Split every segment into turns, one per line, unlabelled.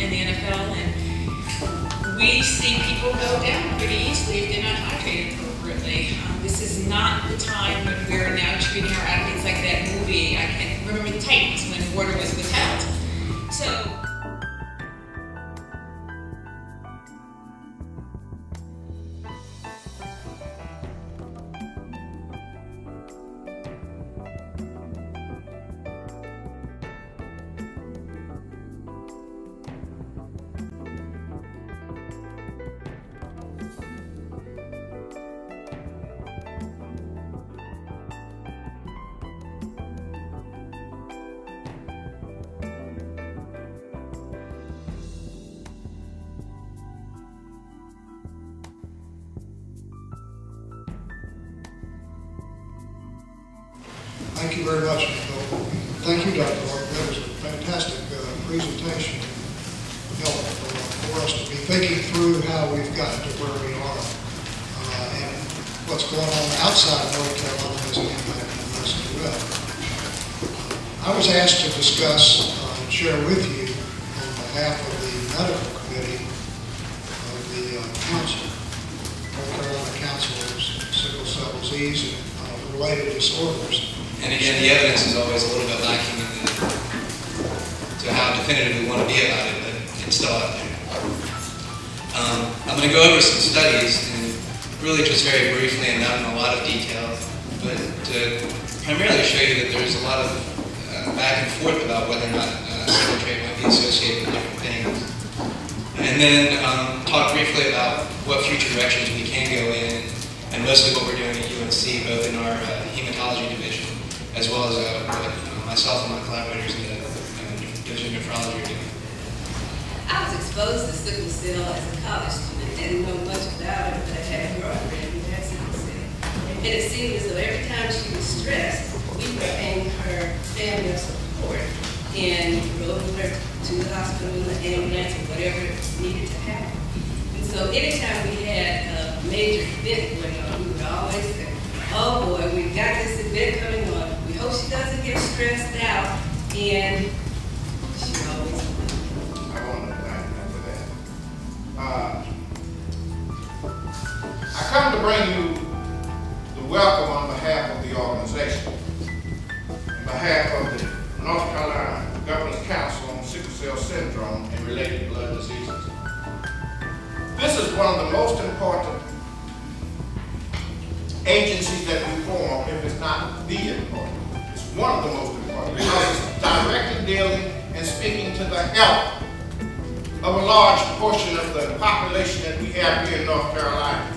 in the NFL, and we see people go down pretty easily if they're not hydrated appropriately. This is not the time when we're now treating our athletes like that movie. I can remember the Titans when water was withheld. So.
Thank you very much, Nicole. Thank you, Dr. Clark. That was a fantastic presentation. For us to be thinking through how we've gotten to where we are and what's going on outside of North Carolina has an impact on us as well. I was asked to discuss and share with you on behalf of the medical committee of the council, North Carolina Council of Sickle Cell Disease and related disorders.
And again, the evidence is always a little bit lacking to how definitive we want to be about it, but it's still out there. I'm going to go over some studies, and really just very briefly and not in a lot of detail, but to primarily show you that there's a lot of back and forth about whether or not sickle trait might be associated with different things. And then talk briefly about what future directions we can go in, and mostly what we're doing at UNC, both in our hematology division, as well as what myself and my collaborators in the division of nephrology are doing.
I was exposed to sickle cell as a college student. Didn't know much about it, but I had a girlfriend who had sickle cell. And it seemed as though every time she was stressed, we were paying her family support and rode her to the hospital in the ambulance or whatever needed to happen. And so anytime we had a major event going on, we would always say, oh boy, we've got this event coming on. We hope she doesn't get stressed out, and she always won.
I want to thank you for that. I come to bring you the welcome on behalf of the organization, on behalf of the North Carolina Governor's Council on Sickle Cell Syndrome and related blood diseases. This is one of the most important agencies that we form, if it's not the important. It's one of the most important because it's directly dealing and speaking to the health of a large portion of the population that we have here in North Carolina.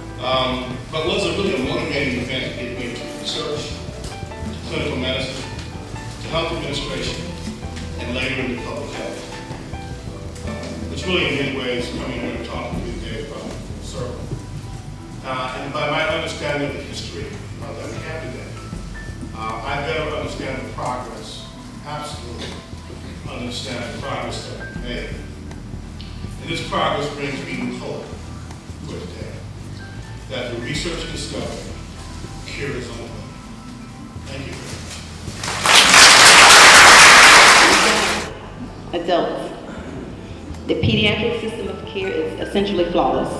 But was it really a motivating event to get me to research, to clinical medicine, to health administration, and later into public health? Which really in many ways coming here and talking to you today about the circle. And by my understanding of the history, let me add to that, I better understand the progress, absolutely understand the progress that we've made. And this progress brings me hope for today, that the research and discovery cure is on the way. Thank you very much.
Adults. The pediatric system of care is essentially flawless.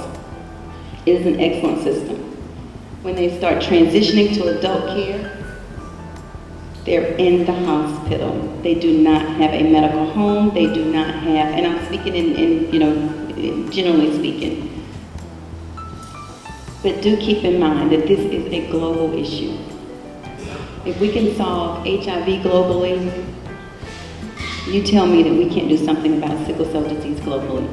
It is an excellent system. When they start transitioning to adult care, they're in the hospital. They do not have a medical home. They do not have, and I'm speaking in generally speaking. But do keep in mind that this is a global issue. If we can solve HIV globally, you tell me that we can't do something about sickle cell disease globally.